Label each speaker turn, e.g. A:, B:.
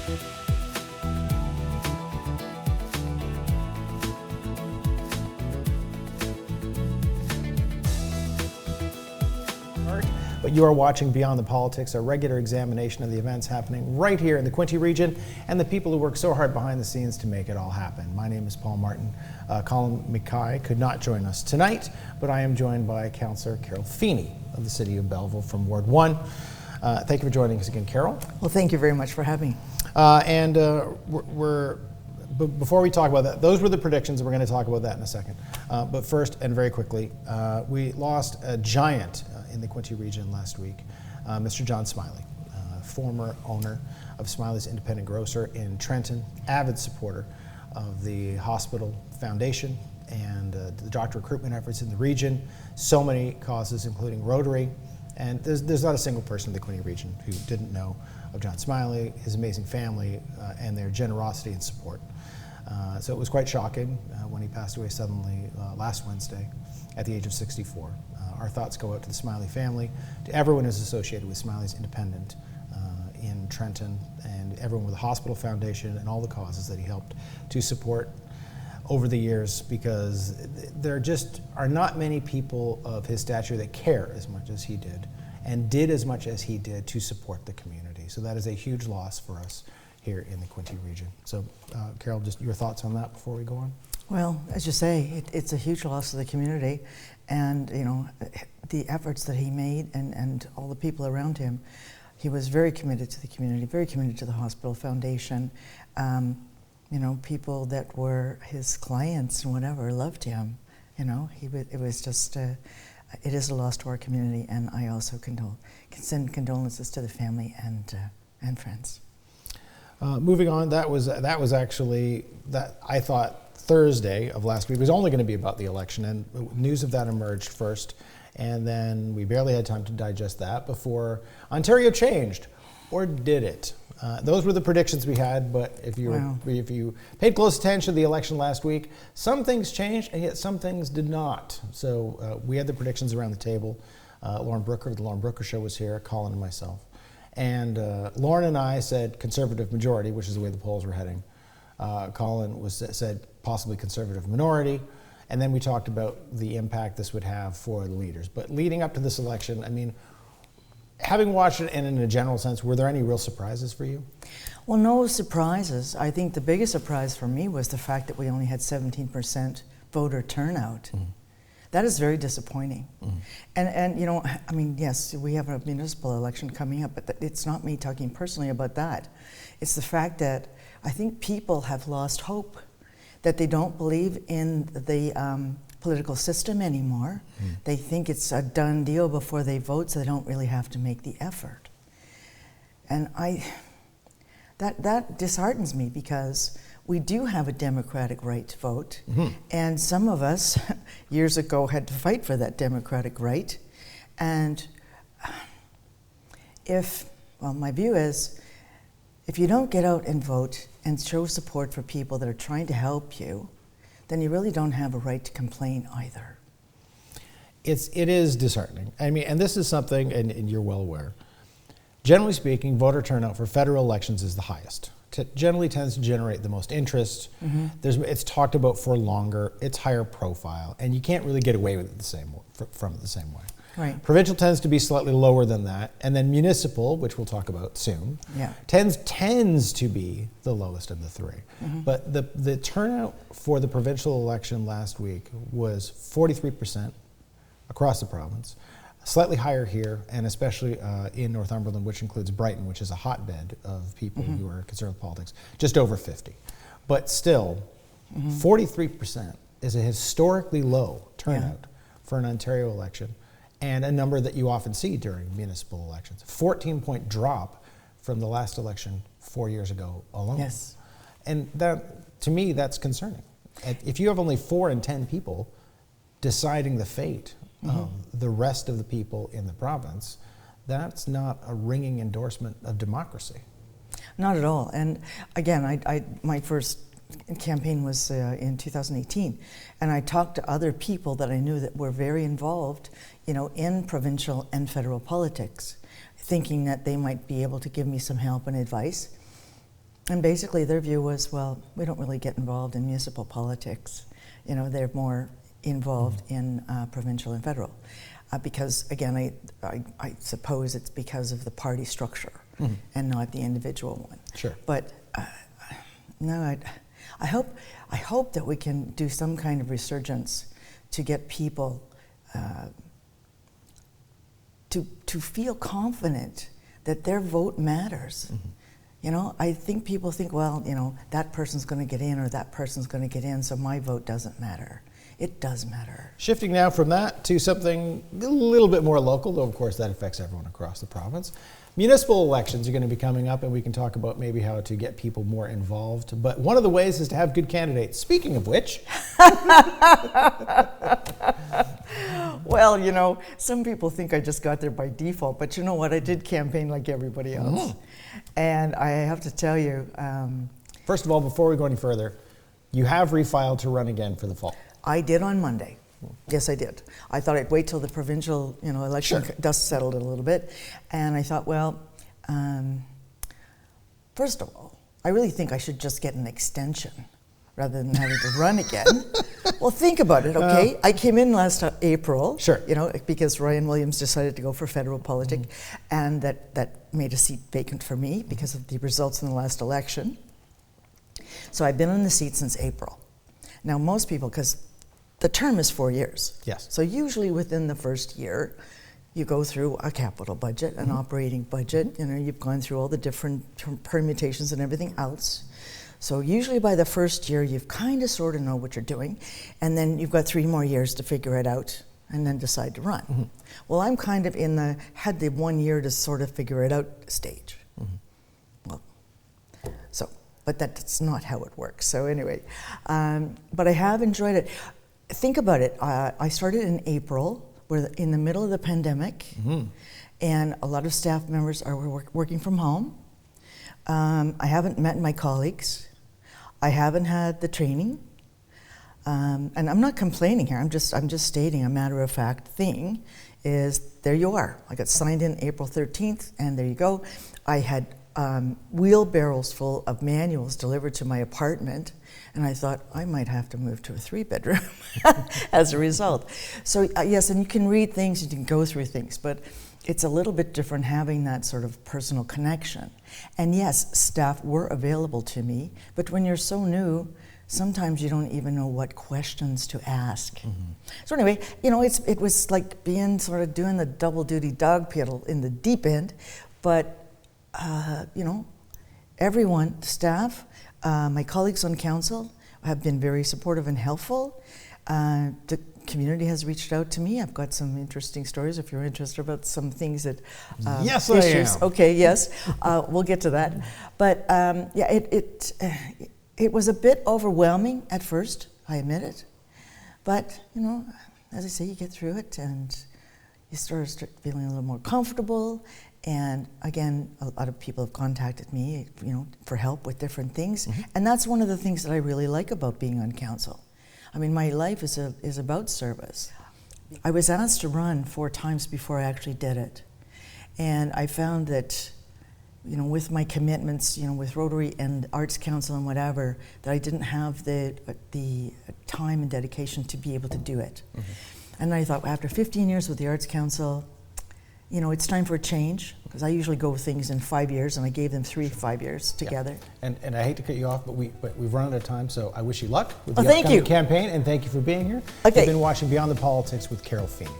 A: But you are watching Beyond the Politics, a regular examination of the events happening right here in the Quinte region and the people who work so hard behind the scenes to make it all happen. My name is Paul Martin. Colin McKay could not join us tonight, but I am joined by Councillor Carol Feeney of the City of Belleville from Ward 1. Thank you for joining us again, Carol.
B: Well, thank you very much for having me.
A: Before we talk about that, those were the predictions, and we're going to talk about that in a second. But first, and very quickly, we lost a giant in the Quinte region last week, Mr. John Smiley, former owner of Smiley's Independent Grocer in Trenton, avid supporter of the hospital foundation and the doctor recruitment efforts in the region, so many causes, including Rotary, and there's not a single person in the Quinte region who didn't know of John Smiley, his amazing family, and their generosity and support. So it was quite shocking when he passed away suddenly last Wednesday at the age of 64. Our thoughts go out to the Smiley family, to everyone who's associated with Smiley's Independent in Trenton, and everyone with the Hospital Foundation and all the causes that he helped to support over the years, because there just are not many people of his stature that care as much as he did and did as much as he did to support the community. So that is a huge loss for us here in the Quinte region. So Carol, just your thoughts on that before we go on?
B: Well, as you say, it's a huge loss to the community, and you know, the efforts that he made and all the people around him. He was very committed to the community, very committed to the Hospital Foundation. You know, people that were his clients and whatever loved him. You know, it was just, it is a loss to our community, and I also can send condolences to the family and friends.
A: Moving on, that was actually, that I thought Thursday of last week was only going to be about the election, and news of that emerged first, and then we barely had time to digest that before Ontario changed, or did it? Those were the predictions we had, but if you paid close attention to the election last week, some things changed and yet some things did not. So we had the predictions around the table. Lauren Brooker of the Lauren Brooker Show was here, Colin and myself. And Lauren and I said conservative majority, which is the way the polls were heading. Colin said possibly conservative minority. And then we talked about the impact this would have for the leaders. But leading up to this election, I mean, having watched it and in a general sense, were there any real surprises for you?
B: Well, no surprises. I think the biggest surprise for me was the fact that we only had 17% voter turnout. Mm-hmm. That is very disappointing. Mm-hmm. And you know, I mean, yes, we have a municipal election coming up, but it's not me talking personally about that. It's the fact that I think people have lost hope, that they don't believe in the political system anymore. Mm. They think it's a done deal before they vote, so they don't really have to make the effort. And that disheartens me, because we do have a democratic right to vote, mm-hmm. and some of us years ago had to fight for that democratic right. And my view is, if you don't get out and vote and show support for people that are trying to help you, then you really don't have a right to complain either.
A: It is disheartening. I mean, and this is something, and you're well aware, generally speaking, voter turnout for federal elections is the highest. Generally tends to generate the most interest. Mm-hmm. It's talked about for longer, it's higher profile, and you can't really get away with it the same way.
B: Right.
A: Provincial tends to be slightly lower than that, and then municipal, which we'll talk about soon, tends to be the lowest of the three. Mm-hmm. But the turnout for the provincial election last week was 43% across the province, slightly higher here, and especially in Northumberland, which includes Brighton, which is a hotbed of people mm-hmm. who are concerned with politics, just over 50. But still, mm-hmm. 43% is a historically low turnout for an Ontario election, and a number that you often see during municipal elections. 14-point drop from the last election 4 years ago alone.
B: Yes.
A: And that, to me, that's concerning. If you have only 4 in 10 people deciding the fate mm-hmm. of the rest of the people in the province, that's not a ringing endorsement of democracy.
B: Not at all. And again, my first campaign was in 2018, and I talked to other people that I knew that were very involved, you know, in provincial and federal politics, thinking that they might be able to give me some help and advice. And basically their view was, well, we don't really get involved in municipal politics. You know, they're more involved in provincial and federal. Because again, I suppose it's because of the party structure and not the individual one.
A: Sure.
B: But no, I hope that we can do some kind of resurgence to get people to feel confident that their vote matters. You know, I think people think, well, you know, that person's going to get in or that person's going to get in, so my vote doesn't matter. It does matter.
A: Shifting now from that to something a little bit more local, though of course that affects everyone across the province. Municipal elections are going to be coming up, and we can talk about maybe how to get people more involved. But one of the ways is to have good candidates. Speaking of which...
B: Well, you know, some people think I just got there by default, but you know what? I did campaign like everybody else. And I have to tell you...
A: First of all, before we go any further, you have refiled to run again for the fall.
B: I did on Monday. Yes, I did. I thought I'd wait till the provincial, you know, election dust settled a little bit, and I thought, well, first of all, I really think I should just get an extension rather than having to run again. Well, think about it, okay? I came in last April, you know, because Ryan Williams decided to go for federal politics, and that made a seat vacant for me because of the results in the last election. So I've been in the seat since April. Now, most people, because the term is 4 years.
A: Yes.
B: So usually within the first year, you go through a capital budget, an operating budget. You know, you've gone through all the different permutations and everything else. So usually by the first year, you've kind of sort of know what you're doing, and then you've got 3 more years to figure it out and then decide to run. Well, I'm kind of had the 1 year to sort of figure it out stage. Well, so, but that's not how it works. So anyway, but I have enjoyed it. Think about it. I started in April. We're in the middle of the pandemic, and a lot of staff members are working from home. I haven't met my colleagues. I haven't had the training, and I'm not complaining here. I'm just stating a matter-of-fact thing. Is there you are? I got signed in April 13th, and there you go. I had wheelbarrows full of manuals delivered to my apartment. And I thought, I might have to move to a 3-bedroom as a result. So yes, and you can read things, you can go through things, but it's a little bit different having that sort of personal connection. And yes, staff were available to me, but when you're so new, sometimes you don't even know what questions to ask. So anyway, you know, it was like being sort of doing the double duty dog pedal in the deep end, but you know, everyone, staff, my colleagues on council have been very supportive and helpful. The community has reached out to me. I've got some interesting stories if you're interested about some things that
A: yes,
B: issues.
A: I am.
B: Okay, yes, we'll get to that. But yeah, it was a bit overwhelming at first, I admit it. But you know, as I say, you get through it and you start feeling a little more comfortable. And again, a lot of people have contacted me, you know, for help with different things. And that's one of the things that I really like about being on council. I mean, my life is about service. I was asked to run 4 times before I actually did it. And I found that, you know, with my commitments, you know, with Rotary and Arts Council and whatever, that I didn't have the time and dedication to be able to do it. And I thought, after 15 years with the Arts Council, you know, it's time for a change, because I usually go with things in 5 years, and I gave them 3 5 years together.
A: And I hate to cut you off, but we've run out of time, so I wish you luck with the upcoming campaign, and thank you for being here.
B: Okay.
A: You've been watching Beyond the Politics with Carol Feeney.